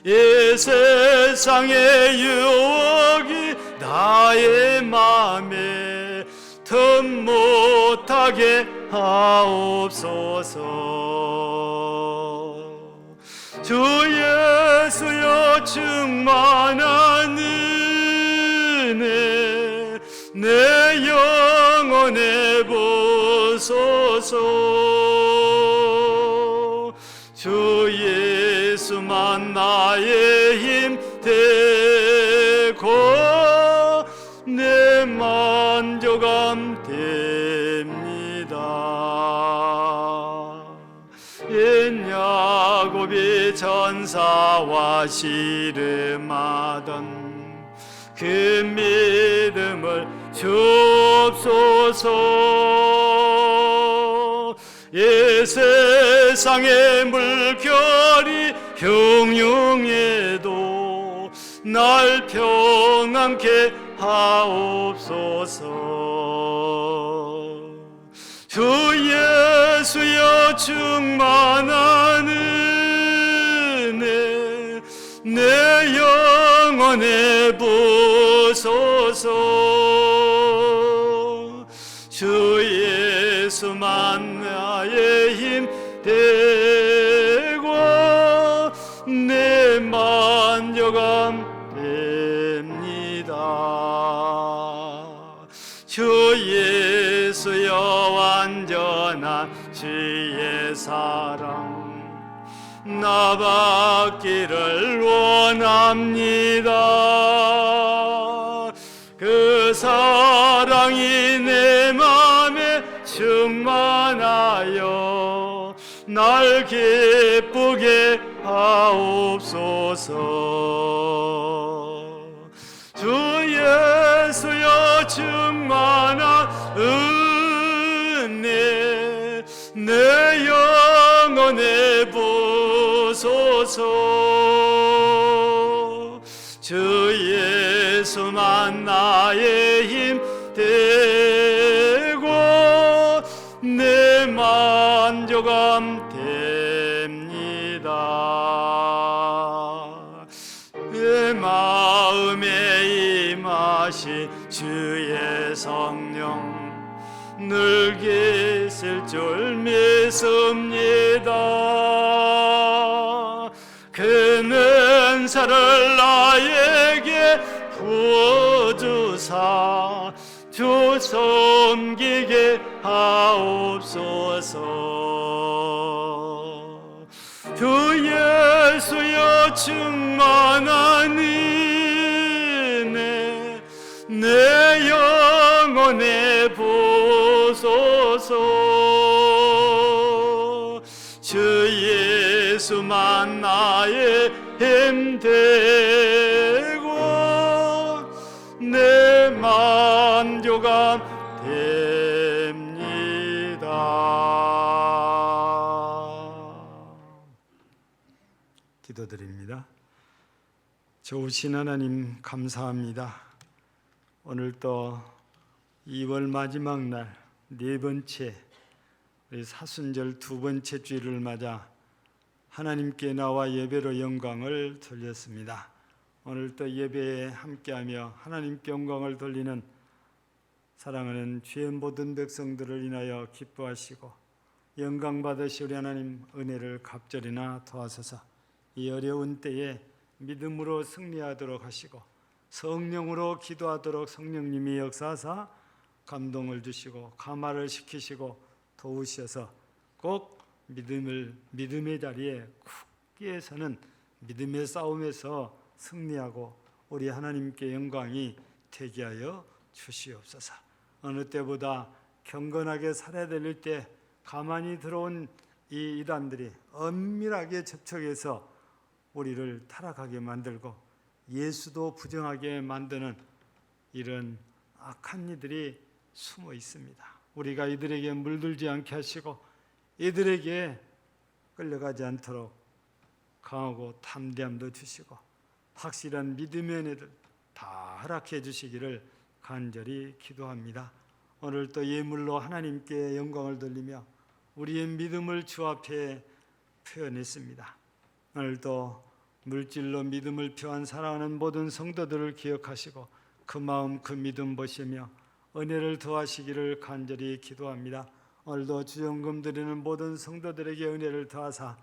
[SPEAKER 1] 이 세상의 유혹이 나의 맘에 틈 못하게 하옵소서. 주 예수여 충만한 은혜 내 영혼에 보소서. 주 예수만 나의 힘 되고 내 만족함 됩니다. 옛 야곱이 전사와 씨름하던 그 믿음을 주옵소서. 이 세상의 물결이 흉흉해도 날 평안케 하옵소서. 주 예수여 충만한 은혜 내 영혼에 부소서. 주 예수만 나의 힘 되고 내 만족함 됩니다. 주 예수여 완전한 주의 사랑 나 받기를 원합니다. 그 사랑이 내 맘에 충만하여 날 기쁘게 하옵소서. 주 예수여 충만한 은혜 내 영혼에 부소서. 주 예수만 나의 힘 되고 내 만족함 됩니다. 내 마음에 임하신 성령 늘 계실 줄 믿습니다. 그 은사를 나에게 부어주사 주 섬기게 하옵소서. 주 예수여 충만한 은혜 내 영혼에 부소서. 주 예수만 나의 힘 되고 내 만족함 됩니다. 기도드립니다. 좋으신 하나님 감사합니다. 오늘 또 2월 마지막 날 네 번째 우리 사순절 두 번째 주일을 맞아 하나님께 나와 예배로 영광을 돌렸습니다. 오늘 또 예배에 함께하며 하나님께 영광을 돌리는 사랑하는 주의 모든 백성들을 인하여 기뻐하시고 영광 받으시 우리 하나님 은혜를 갑절이나 도와소서. 이 어려운 때에 믿음으로 승리하도록 하시고 성령으로 기도하도록 성령님이 역사하사 감동을 주시고 감화를 시키시고 도우셔서 꼭 믿음의 자리에 굳게 서는 믿음의 싸움에서 승리하고 우리 하나님께 영광이 되게 하여 주시옵소서. 어느 때보다 경건하게 살아야 될 때 가만히 들어온 이 이단들이 엄밀하게 접촉해서 우리를 타락하게 만들고 예수도 부정하게 만드는 이런 악한 이들이 숨어 있습니다. 우리가 이들에게 물들지 않게 하시고 이들에게 끌려가지 않도록 강하고 담대함도 주시고 확실한 믿음의 은혜를 다 허락해 주시기를 간절히 기도합니다. 오늘 또 예물로 하나님께 영광을 돌리며 우리의 믿음을 주 앞에 표현했습니다. 오늘도 물질로 믿음을 표한 사랑하는 모든 성도들을 기억하시고 그 마음 그 믿음 보시며 은혜를 더하시기를 간절히 기도합니다. 오늘도 주연금 드리는 모든 성도들에게 은혜를 더하사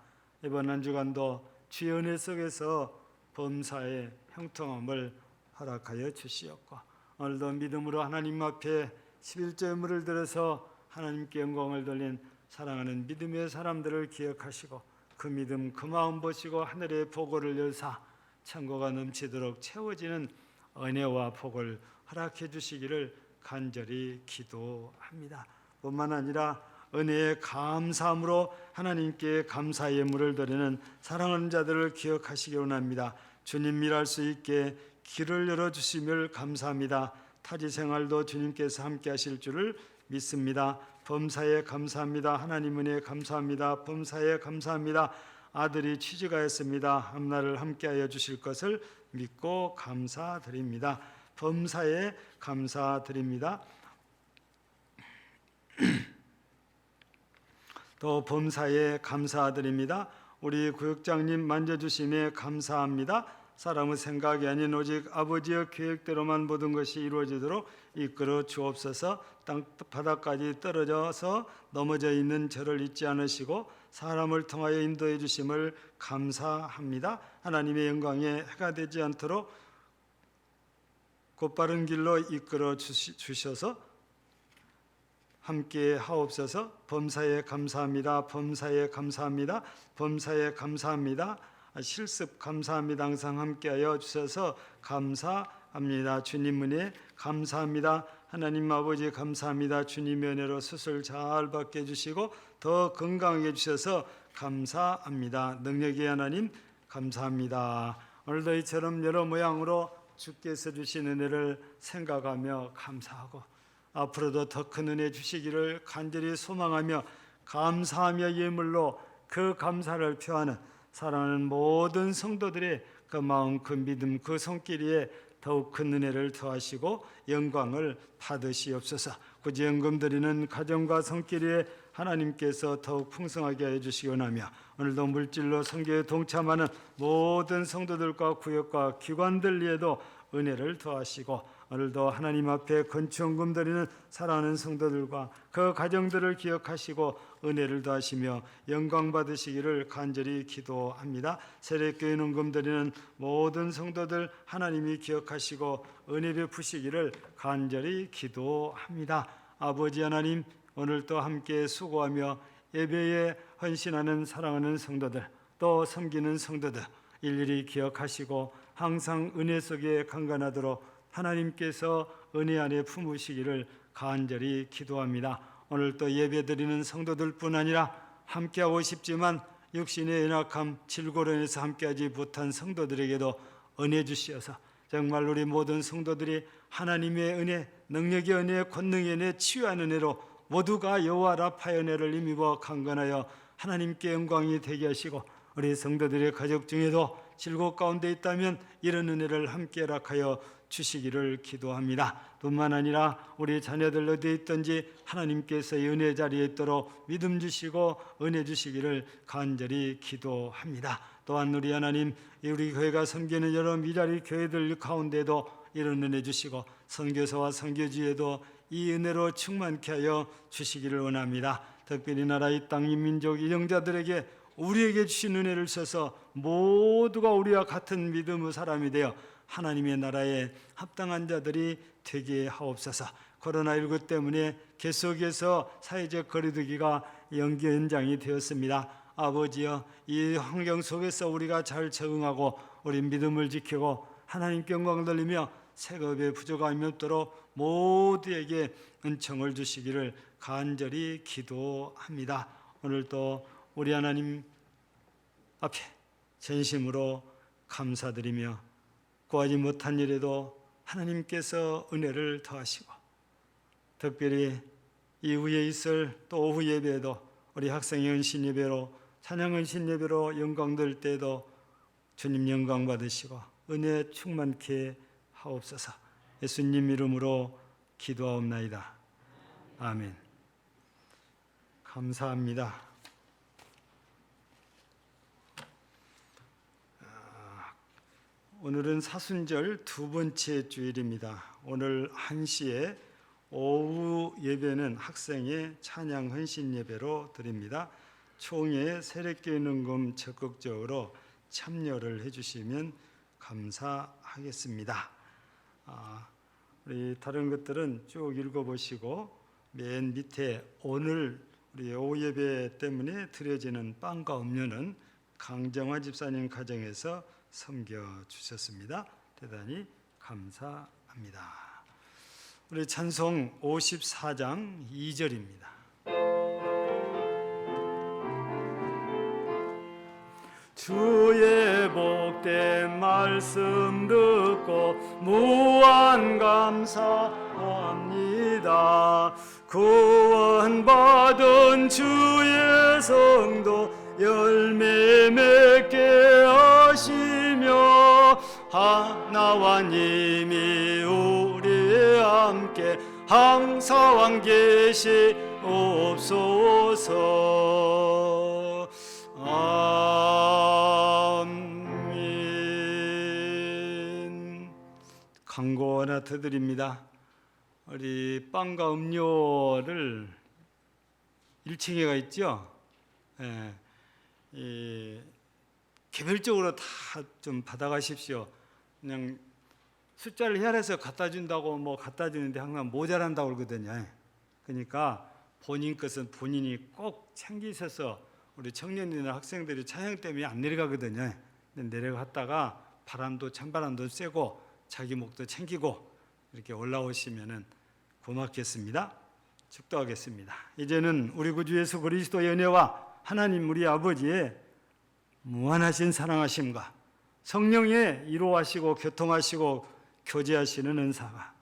[SPEAKER 1] 이번 한 주간도 주의 은혜 속에서 범사의 형통함을 허락하여 주시옵고 오늘도 믿음으로 하나님 앞에 11조 예물을 들어서 하나님께 영광을 돌린 사랑하는 믿음의 사람들을 기억하시고 그 믿음 그 마음 보시고 하늘의 보고를 열사 천국가 넘치도록 채워지는 은혜와 복을 허락해 주시기를 간절히 기도합니다. 뿐만 아니라 은혜의 감사함으로 하나님께 감사의 예물을 드리는 사랑하는 자들을 기억하시기 원합니다. 주님 일할 수 있게 길을 열어주심을 감사합니다. 타지 생활도 주님께서 함께 하실 줄을 믿습니다. 범사에 감사합니다. 하나님 은혜에 감사합니다. 범사에 감사합니다. 아들이 취직하였습니다. 앞날을 함께하여 주실 것을 믿고 감사드립니다. 범사에 감사드립니다. 또 범사에 감사드립니다. 우리 구역장님 만져주심에 감사합니다. 사람의 생각이 아닌 오직 아버지의 계획대로만 모든 것이 이루어지도록 이끌어 주옵소서. 땅바닥까지 떨어져서 넘어져 있는 저를 잊지 않으시고 사람을 통하여 인도해 주심을 감사합니다. 하나님의 영광에 해가 되지 않도록 곧바른 길로 이끌어 주셔서 함께 하옵소서. 범사에 감사합니다. 범사에 감사합니다. 범사에 감사합니다. 실습 감사합니다. 항상 함께하여 주셔서 감사합니다. 주님 은혜 감사합니다. 하나님 아버지 감사합니다. 주님의 은혜로 수술 잘 받게 해주시고 더 건강하게 해주셔서 감사합니다. 능력의 하나님 감사합니다. 오늘도 이처럼 여러 모양으로 주께서 주신 은혜를 생각하며 감사하고 앞으로도 더 큰 은혜 주시기를 간절히 소망하며 감사하며 예물로 그 감사를 표하는 사랑하는 모든 성도들의 그 마음 그 믿음 그 손길에 더욱 큰 은혜를 더하시고 영광을 받으시옵소서. 구제연금 드리는 가정과 손길에 하나님께서 더욱 풍성하게 해주시기 원하며 오늘도 물질로 선교에 동참하는 모든 성도들과 구역과 기관들 위에도 은혜를 더하시고 오늘도 하나님 앞에 건축원금 드리는 사랑하는 성도들과 그 가정들을 기억하시고 은혜를 더하시며 영광 받으시기를 간절히 기도합니다. 세례교회 은금 드리는 모든 성도들 하나님이 기억하시고 은혜 베푸시기를 간절히 기도합니다. 아버지 하나님, 오늘도 함께 수고하며 예배에 헌신하는 사랑하는 성도들, 또 섬기는 성도들 일일이 기억하시고 항상 은혜 속에 강건하도록 하나님께서 은혜 안에 품으시기를 간절히 기도합니다. 오늘 또 예배드리는 성도들뿐 아니라 함께하고 싶지만 육신의 연약함, 질고론에서 함께하지 못한 성도들에게도 은혜 주시어서 정말 우리 모든 성도들이 하나님의 은혜, 능력의 은혜, 권능의 은혜, 치유한 은혜로 모두가 여호와 라파의 은혜를 힘입어 강건하여 하나님께 영광이 되게 하시고 우리 성도들의 가족 중에도 질곡 가운데 있다면 이런 은혜를 함께 허락하여 주시기를 기도합니다. 뿐만 아니라 우리 자녀들 어디에 있든지 하나님께서 은혜 자리에 있도록 믿음 주시고 은혜 주시기를 간절히 기도합니다. 또한 우리 하나님, 우리 교회가 섬기는 여러 미자리 교회들 가운데도 이런 은혜 주시고 선교사와 선교지에도 이 은혜로 충만케 하여 주시기를 원합니다. 특별히 나라 이 땅 민족 이정자들에게 우리에게 주신 은혜를 써서 모두가 우리와 같은 믿음의 사람이 되어 하나님의 나라에 합당한 자들이 되게 하옵소서. 코로나19 때문에 계속해서 사회적 거리두기가 연장이 되었습니다. 아버지여, 이 환경 속에서 우리가 잘 적응하고 우리 믿음을 지키고 하나님께 영광을 돌리며 색업에 부족함이 없도록 모두에게 은총을 주시기를 간절히 기도합니다. 오늘도 우리 하나님 앞에 전심으로 감사드리며 구하지 못한 일에도 하나님께서 은혜를 더하시고 특별히 이후에 있을 또 오후 예배에도 우리 학생의 은신 예배로 찬양 은신 예배로 영광 될 때에도 주님 영광 받으시고 은혜 충만케 하옵소서. 예수님 이름으로 기도하옵나이다. 아멘. 감사합니다. 오늘은 사순절 두 번째 주일입니다. 오늘 1시에 오후 예배는 학생의 찬양 헌신 예배로 드립니다. 총회 세례교회 은금 적극적으로 참여를 해주시면 감사하겠습니다. 우리 다른 것들은 쭉 읽어보시고 맨 밑에 오늘 우리 오후 예배 때문에 드려지는 빵과 음료는 강정화 집사님 가정에서 섬겨주셨습니다. 대단히 감사합니다. 우리 찬송 54장 2절입니다. 주의 복된 말씀 듣고 무한 감사합니다. 구원받은 주의 성도 열매 맺게 하시며 하나와 님이 우리 함께 항상 계시옵소서. 아멘. 광고 하나 드립니다. 우리 빵과 음료를 1층에가 있죠. 개별적으로 다 좀 받아가십시오. 그냥 숫자를 헤아려서 갖다 준다고 뭐 갖다 주는데 항상 모자란다고 그러거든요. 그러니까 본인 것은 본인이 꼭 챙기셔서 우리 청년이나 학생들이 찬양 때문에 안 내려가거든요. 근데 내려갔다가 바람도 찬바람도 쐬고 자기 목도 챙기고 이렇게 올라오시면은 고맙겠습니다. 축도하겠습니다. 이제는 우리 구주 예수 그리스도의 은혜와 하나님 우리 아버지의 무한하신 사랑하심과 성령의 이루하시고 교통하시고 교제하시는 은사가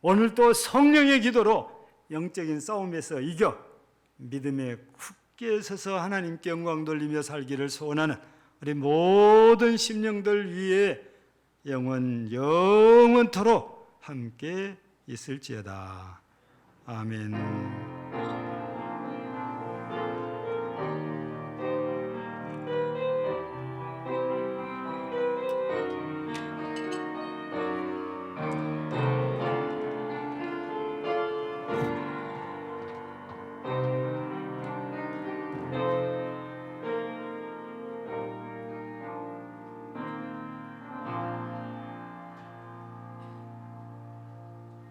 [SPEAKER 1] 오늘 또 성령의 기도로 영적인 싸움에서 이겨 믿음에 굳게 서서 하나님께 영광 돌리며 살기를 소원하는 우리 모든 심령들 위에 영원토록 함께 있을지어다. 아멘.